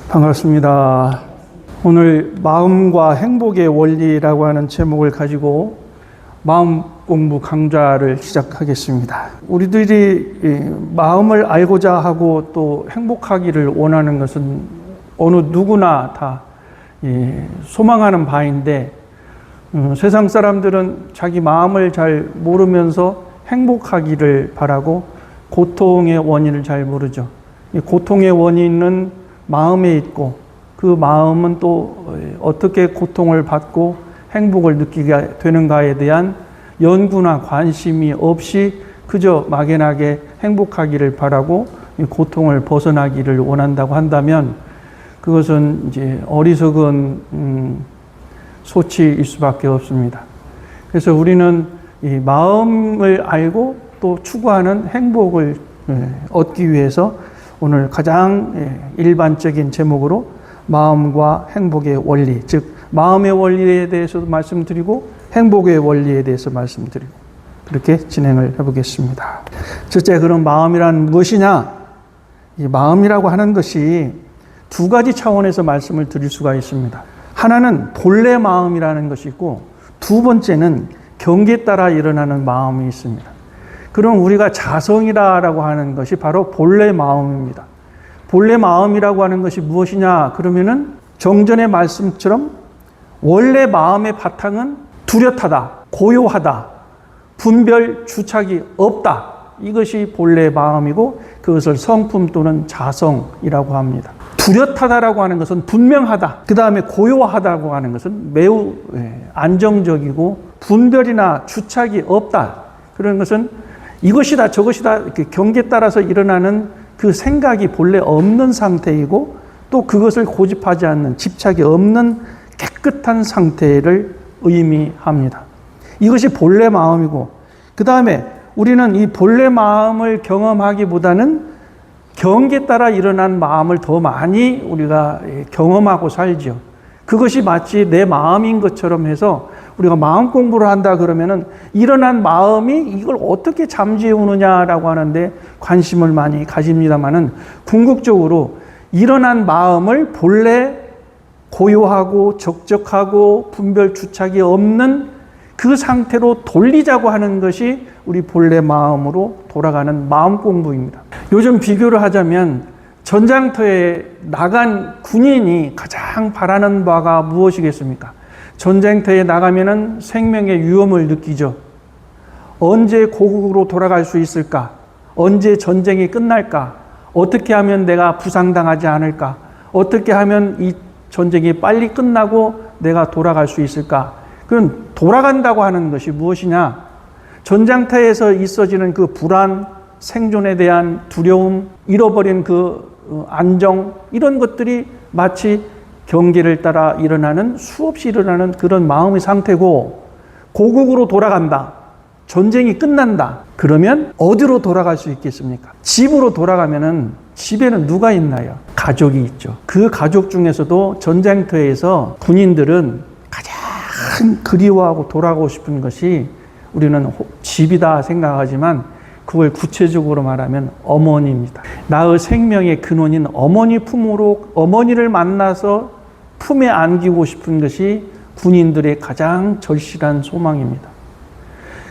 반갑습니다. 오늘 마음과 행복의 원리라고 하는 제목을 가지고 마음 공부 강좌를 시작하겠습니다. 우리들이 마음을 알고자 하고 또 행복하기를 원하는 것은 어느 누구나 다 소망하는 바인데, 세상 사람들은 자기 마음을 잘 모르면서 행복하기를 바라고 고통의 원인을 잘 모르죠. 이 고통의 원인은 마음에 있고, 그 마음은 또 어떻게 고통을 받고 행복을 느끼게 되는가에 대한 연구나 관심이 없이 그저 막연하게 행복하기를 바라고 고통을 벗어나기를 원한다고 한다면, 그것은 이제 어리석은 소치일 수밖에 없습니다. 그래서 우리는 이 마음을 알고 또 추구하는 행복을 얻기 위해서 오늘 가장 일반적인 제목으로 마음과 행복의 원리, 즉 마음의 원리에 대해서도 말씀드리고 행복의 원리에 대해서 말씀드리고 그렇게 진행을 해보겠습니다. 첫째, 그럼 마음이란 무엇이냐? 이 마음이라고 하는 것이 두 가지 차원에서 말씀을 드릴 수가 있습니다. 하나는 본래 마음이라는 것이 있고, 두 번째는 경계에 따라 일어나는 마음이 있습니다. 그럼 우리가 자성이라고 하는 것이 바로 본래 마음입니다. 본래 마음이라고 하는 것이 무엇이냐? 그러면은 정전의 말씀처럼 원래 마음의 바탕은 뚜렷하다, 고요하다, 분별 주착이 없다. 이것이 본래 마음이고, 그것을 성품 또는 자성이라고 합니다. 뚜렷하다라고 하는 것은 분명하다. 그 다음에 고요하다고 하는 것은 매우 안정적이고 분별이나 주착이 없다. 그런 것은 이것이다 저것이다 이렇게 경계에 따라서 일어나는 그 생각이 본래 없는 상태이고, 또 그것을 고집하지 않는, 집착이 없는 깨끗한 상태를 의미합니다. 이것이 본래 마음이고, 그 다음에 우리는 이 본래 마음을 경험하기보다는 경계에 따라 일어난 마음을 더 많이 우리가 경험하고 살죠. 그것이 마치 내 마음인 것처럼 해서 우리가 마음 공부를 한다 그러면은 일어난 마음이 이걸 어떻게 잠재우느냐라고 하는데 관심을 많이 가집니다만은, 궁극적으로 일어난 마음을 본래 고요하고 적적하고 분별 주착이 없는 그 상태로 돌리자고 하는 것이 우리 본래 마음으로 돌아가는 마음 공부입니다. 요즘 비교를 하자면 전장터에 나간 군인이 가장 바라는 바가 무엇이겠습니까? 전쟁터에 나가면은 생명의 위험을 느끼죠. 언제 고국으로 돌아갈 수 있을까? 언제 전쟁이 끝날까? 어떻게 하면 내가 부상당하지 않을까? 어떻게 하면 이 전쟁이 빨리 끝나고 내가 돌아갈 수 있을까? 그럼 돌아간다고 하는 것이 무엇이냐? 전장터에서 있어지는 그 불안, 생존에 대한 두려움, 잃어버린 그 안정, 이런 것들이 마치 경계를 따라 일어나는, 수없이 일어나는 그런 마음의 상태고, 고국으로 돌아간다, 전쟁이 끝난다, 그러면 어디로 돌아갈 수 있겠습니까? 집으로 돌아가면은 집에는 누가 있나요? 가족이 있죠. 그 가족 중에서도 전쟁터에서 군인들은 가장 그리워하고 돌아가고 싶은 것이 우리는 집이다 생각하지만, 그걸 구체적으로 말하면 어머니입니다. 나의 생명의 근원인 어머니 품으로, 어머니를 만나서 품에 안기고 싶은 것이 군인들의 가장 절실한 소망입니다.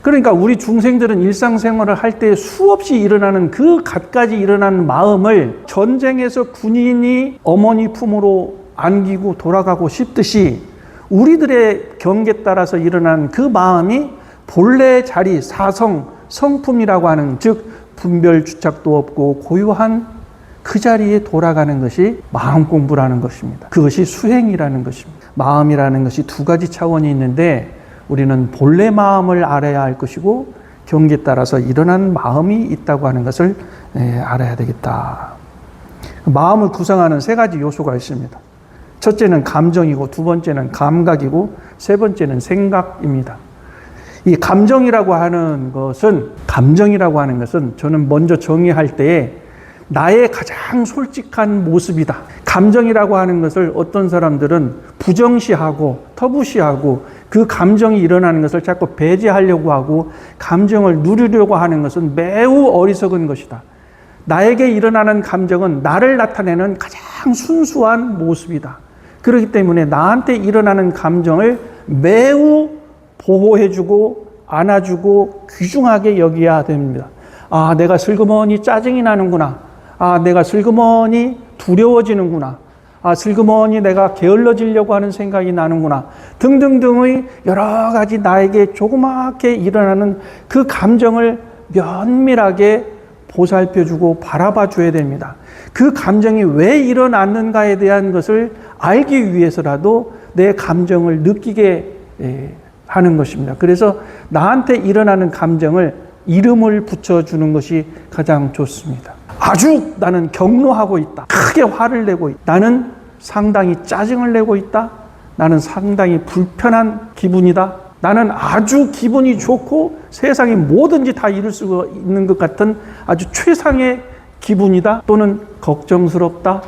그러니까 우리 중생들은 일상생활을 할 때 수없이 일어나는 그 갖가지 일어나는 마음을 전쟁에서 군인이 어머니 품으로 안기고 돌아가고 싶듯이, 우리들의 경계에 따라서 일어난 그 마음이 본래 자리, 사성, 성품이라고 하는, 즉 분별 주착도 없고 고요한 그 자리에 돌아가는 것이 마음 공부라는 것입니다. 그것이 수행이라는 것입니다. 마음이라는 것이 두 가지 차원이 있는데, 우리는 본래 마음을 알아야 할 것이고 경계에 따라서 일어난 마음이 있다고 하는 것을 알아야 되겠다. 마음을 구성하는 세 가지 요소가 있습니다. 첫째는 감정이고, 두 번째는 감각이고, 세 번째는 생각입니다. 이 감정이라고 하는 것은 저는 먼저 정의할 때에 나의 가장 솔직한 모습이다. 감정이라고 하는 것을 어떤 사람들은 부정시하고 터부시하고, 그 감정이 일어나는 것을 자꾸 배제하려고 하고 감정을 누리려고 하는 것은 매우 어리석은 것이다. 나에게 일어나는 감정은 나를 나타내는 가장 순수한 모습이다. 그렇기 때문에 나한테 일어나는 감정을 매우 보호해주고 안아주고 귀중하게 여겨야 됩니다. 아, 내가 슬그머니 짜증이 나는구나. 아, 내가 슬그머니 두려워지는구나. 아, 슬그머니 내가 게을러지려고 하는 생각이 나는구나. 등등등의 여러 가지 나에게 조그맣게 일어나는 그 감정을 면밀하게 보살펴주고 바라봐 줘야 됩니다. 그 감정이 왜 일어났는가에 대한 것을 알기 위해서라도 내 감정을 느끼게 하는 것입니다. 그래서 나한테 일어나는 감정을 이름을 붙여주는 것이 가장 좋습니다. 아주 나는 경노하고 있다. 크게 화를 내고 있다. 나는 상당히 짜증을 내고 있다. 나는 상당히 불편한 기분이다. 나는 아주 기분이 좋고 세상에 뭐든지 다 이룰 수 있는 것 같은 아주 최상의 기분이다. 또는 걱정스럽다.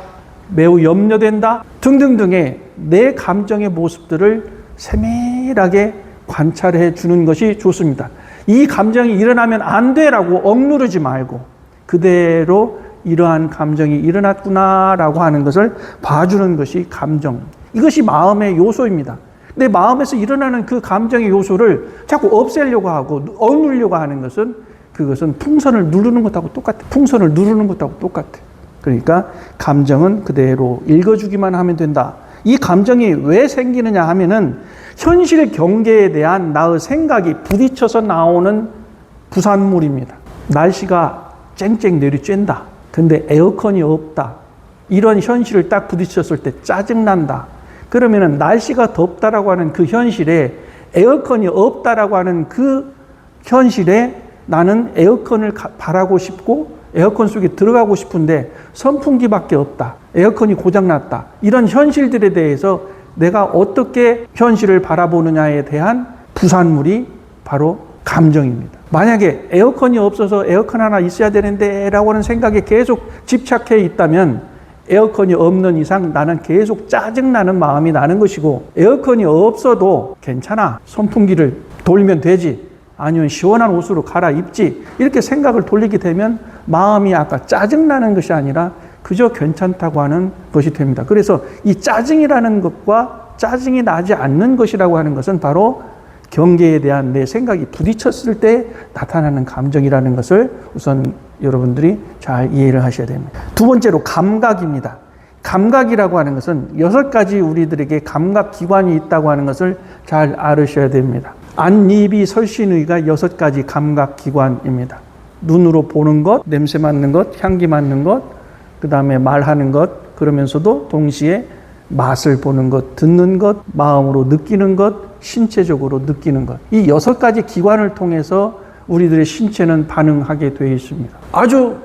매우 염려된다. 등등등의 내 감정의 모습들을 세밀하게 관찰해 주는 것이 좋습니다. 이 감정이 일어나면 안 돼라고 억누르지 말고 그대로 이러한 감정이 일어났구나라고 하는 것을 봐주는 것이 감정. 이것이 마음의 요소입니다. 내 마음에서 일어나는 그 감정의 요소를 자꾸 없애려고 하고 억누르려고 하는 것은 그것은 풍선을 누르는 것하고 똑같아요. 풍선을 누르는 것하고 똑같아요. 그러니까 감정은 그대로 읽어주기만 하면 된다. 이 감정이 왜 생기느냐 하면은 현실 경계에 대한 나의 생각이 부딪혀서 나오는 부산물입니다. 날씨가 쨍쨍 내리쬐다. 근데 에어컨이 없다. 이런 현실을 딱 부딪혔을 때 짜증난다. 그러면은 날씨가 덥다라고 하는 그 현실에 에어컨이 없다라고 하는 그 현실에 나는 에어컨을 바라고 싶고 에어컨 속에 들어가고 싶은데 선풍기밖에 없다. 에어컨이 고장났다. 이런 현실들에 대해서 내가 어떻게 현실을 바라보느냐에 대한 부산물이 바로 감정입니다. 만약에 에어컨이 없어서 에어컨 하나 있어야 되는데 라고 하는 생각에 계속 집착해 있다면 에어컨이 없는 이상 나는 계속 짜증나는 마음이 나는 것이고, 에어컨이 없어도 괜찮아. 선풍기를 돌면 되지. 아니면 시원한 옷으로 갈아입지. 이렇게 생각을 돌리게 되면 마음이 아까 짜증나는 것이 아니라 그저 괜찮다고 하는 것이 됩니다. 그래서 이 짜증이라는 것과 짜증이 나지 않는 것이라고 하는 것은 바로 경계에 대한 내 생각이 부딪혔을 때 나타나는 감정이라는 것을 우선 여러분들이 잘 이해를 하셔야 됩니다. 두 번째로 감각입니다. 감각이라고 하는 것은 6가지 우리들에게 감각 기관이 있다고 하는 것을 잘 알으셔야 됩니다. 안입이 설신의가 6가지 감각 기관입니다. 눈으로 보는 것, 냄새 맡는 것, 향기 맡는 것, 그 다음에 말하는 것, 그러면서도 동시에 맛을 보는 것, 듣는 것, 마음으로 느끼는 것, 신체적으로 느끼는 것. 이 6가지 기관을 통해서 우리들의 신체는 반응하게 되어 있습니다. 아주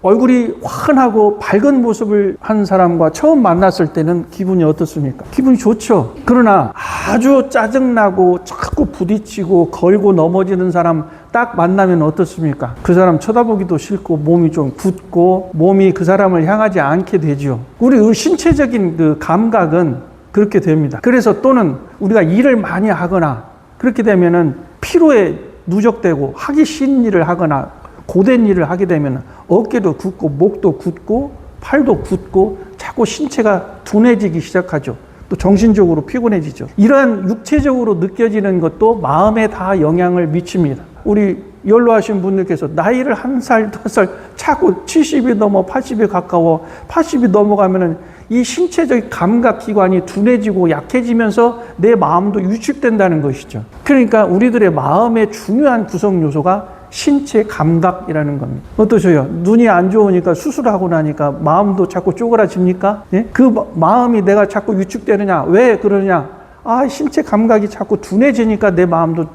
얼굴이 환하고 밝은 모습을 한 사람과 처음 만났을 때는 기분이 어떻습니까? 기분이 좋죠. 그러나 아주 짜증나고 자꾸 부딪히고 걸고 넘어지는 사람 딱 만나면 어떻습니까? 그 사람 쳐다보기도 싫고 몸이 좀 굳고 몸이 그 사람을 향하지 않게 되죠. 우리 신체적인 그 감각은 그렇게 됩니다. 그래서 또는 우리가 일을 많이 하거나 그렇게 되면은 피로에 누적되고 하기 싫은 일을 하거나 고된 일을 하게 되면 어깨도 굳고 목도 굳고 팔도 굳고 자꾸 신체가 둔해지기 시작하죠. 또 정신적으로 피곤해지죠. 이러한 육체적으로 느껴지는 것도 마음에 다 영향을 미칩니다. 우리 연로하신 분들께서 나이를 1살, 2살 자꾸 70이 넘어 80이 가까워 80이 넘어가면은 이 신체적 감각 기관이 둔해지고 약해지면서 내 마음도 위축된다는 것이죠. 그러니까 우리들의 마음의 중요한 구성 요소가 신체 감각이라는 겁니다. 어떠세요? 눈이 안 좋으니까 수술하고 나니까 마음도 자꾸 쪼그라집니까? 예? 그 마음이 내가 자꾸 위축되느냐? 왜 그러느냐? 아, 신체 감각이 자꾸 둔해지니까 내 마음도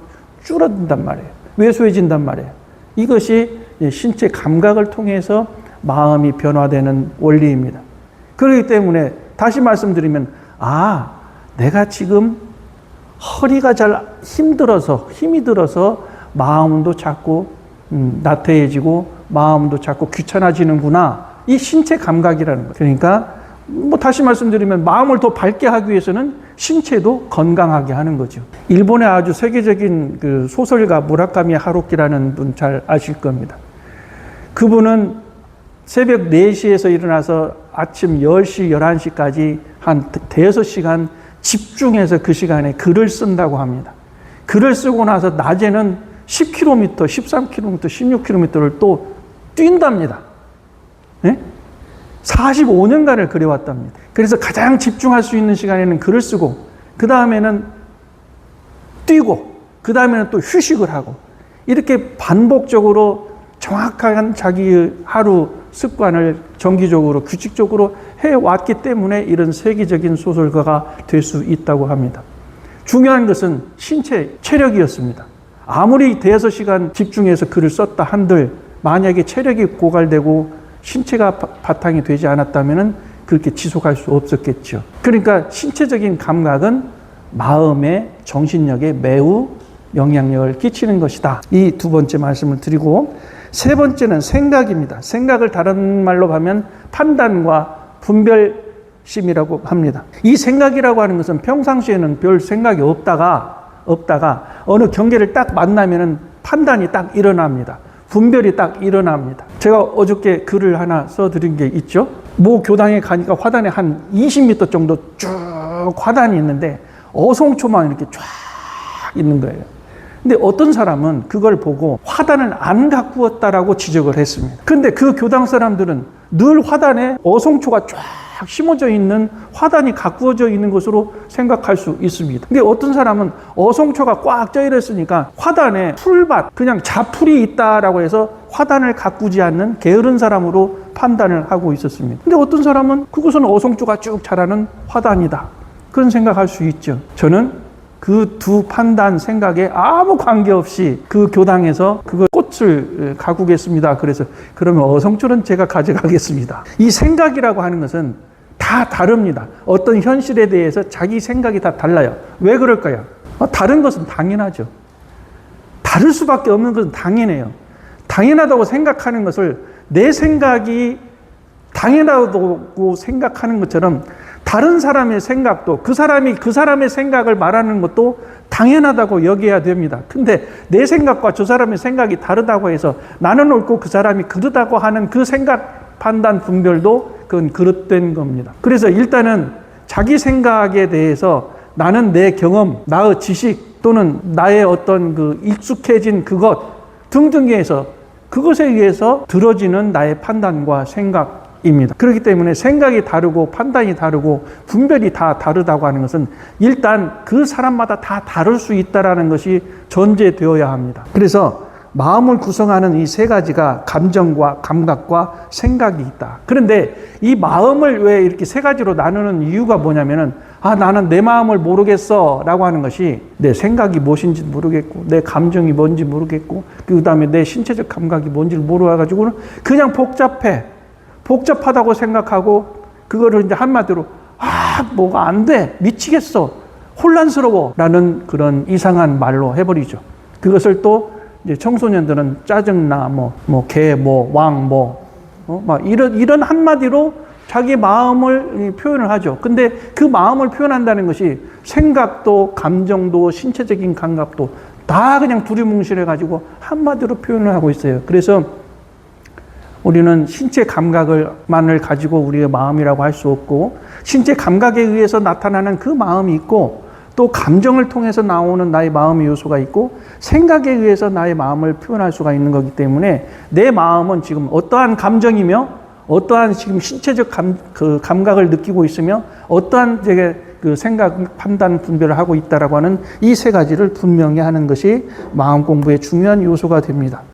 줄어든단 말이에요. 왜소해진단 말이에요. 이것이 신체 감각을 통해서 마음이 변화되는 원리입니다. 그렇기 때문에 다시 말씀드리면, 아, 내가 지금 허리가 잘 힘이 들어서 마음도 자꾸 나태해지고 마음도 자꾸 귀찮아지는구나. 이 신체 감각이라는 거예요. 그러니까 다시 말씀드리면 마음을 더 밝게 하기 위해서는 신체도 건강하게 하는 거죠. 일본의 아주 세계적인 그 소설가 무라카미 하루키라는 분 잘 아실 겁니다. 그분은 새벽 4시에서 일어나서 아침 10시, 11시까지 한 대여섯 시간 집중해서 그 시간에 글을 쓴다고 합니다. 글을 쓰고 나서 낮에는 10km, 13km, 16km를 또 뛴답니다. 네? 45년간을 그려왔답니다. 그래서 가장 집중할 수 있는 시간에는 글을 쓰고, 그 다음에는 뛰고, 그 다음에는 또 휴식을 하고, 이렇게 반복적으로 정확한 자기의 하루 습관을 정기적으로 규칙적으로 해왔기 때문에 이런 세계적인 소설가가 될 수 있다고 합니다. 중요한 것은 신체 체력이었습니다. 아무리 대여섯 시간 집중해서 글을 썼다 한들 만약에 체력이 고갈되고 신체가 바탕이 되지 않았다면 그렇게 지속할 수 없었겠죠. 그러니까 신체적인 감각은 마음의 정신력에 매우 영향력을 끼치는 것이다. 이 두 번째 말씀을 드리고, 세 번째는 생각입니다. 생각을 다른 말로 하면 판단과 분별심이라고 합니다. 이 생각이라고 하는 것은 평상시에는 별 생각이 없다가 어느 경계를 딱 만나면은 판단이 딱 일어납니다. 분별이 딱 일어납니다. 제가 어저께 글을 하나 써드린 게 있죠. 모 교당에 가니까 화단에 한 20m 정도 쭉 화단이 있는데 어송초만 이렇게 쫙 있는 거예요. 근데 어떤 사람은 그걸 보고 화단을 안 가꾸었다라고 지적을 했습니다. 근데 그 교당 사람들은 늘 화단에 어송초가 쫙 심어져 있는 화단이 가꾸어져 있는 것으로 생각할 수 있습니다. 근데 어떤 사람은 어송초가 꽉 쪄 있으니까 화단에 풀밭, 그냥 자풀이 있다라고 해서 화단을 가꾸지 않는 게으른 사람으로 판단을 하고 있었습니다. 근데 어떤 사람은 그것은 어송초가 쭉 자라는 화단이다, 그런 생각할 수 있죠. 저는 그 두 판단 생각에 아무 관계없이 그 교당에서 그거 꽃을 가꾸겠습니다. 그래서 그러면 어성초는 제가 가져가겠습니다. 이 생각이라고 하는 것은 다 다릅니다. 어떤 현실에 대해서 자기 생각이 다 달라요. 왜 그럴까요? 다른 것은 당연하죠. 다를 수밖에 없는 것은 당연해요. 당연하다고 생각하는 것을 내 생각이 당연하다고 생각하는 것처럼 다른 사람의 생각도 그 사람의 생각을 말하는 것도 당연하다고 여겨야 됩니다. 근데 내 생각과 저 사람의 생각이 다르다고 해서 나는 옳고 그 사람이 그르다고 하는 그 생각, 판단, 분별도 그건 그릇된 겁니다. 그래서 일단은 자기 생각에 대해서 나는 내 경험, 나의 지식 또는 나의 어떤 그 익숙해진 그것 등등에 의해서 그것에 의해서 들어지는 나의 판단과 생각 입니다. 그렇기 때문에 생각이 다르고 판단이 다르고 분별이 다 다르다고 하는 것은 일단 그 사람마다 다 다를 수 있다는 것이 전제되어야 합니다. 그래서 마음을 구성하는 이 세 가지가 감정과 감각과 생각이 있다. 그런데 이 마음을 왜 이렇게 세 가지로 나누는 이유가 뭐냐면은 나는 내 마음을 모르겠어 라고 하는 것이 내 생각이 무엇인지 모르겠고 내 감정이 뭔지 모르겠고 그 다음에 내 신체적 감각이 뭔지를 몰라가지고는 그냥 복잡하다고 생각하고 그거를 이제 한마디로 뭐가 안 돼, 미치겠어, 혼란스러워 라는 그런 이상한 말로 해버리죠. 그것을 또 이제 청소년들은 짜증나, 개, 왕, 막 이런 한마디로 자기 마음을 표현을 하죠. 근데 그 마음을 표현한다는 것이 생각도 감정도 신체적인 감각도 다 그냥 두리뭉실해가지고 한마디로 표현을 하고 있어요. 그래서 우리는 신체 감각만을 가지고 우리의 마음이라고 할 수 없고 신체 감각에 의해서 나타나는 그 마음이 있고 또 감정을 통해서 나오는 나의 마음의 요소가 있고 생각에 의해서 나의 마음을 표현할 수가 있는 거기 때문에 내 마음은 지금 어떠한 감정이며 어떠한 지금 신체적 감각을 느끼고 있으며 어떠한 그 생각, 판단, 분별을 하고 있다라고 하는 이 세 가지를 분명히 하는 것이 마음 공부의 중요한 요소가 됩니다.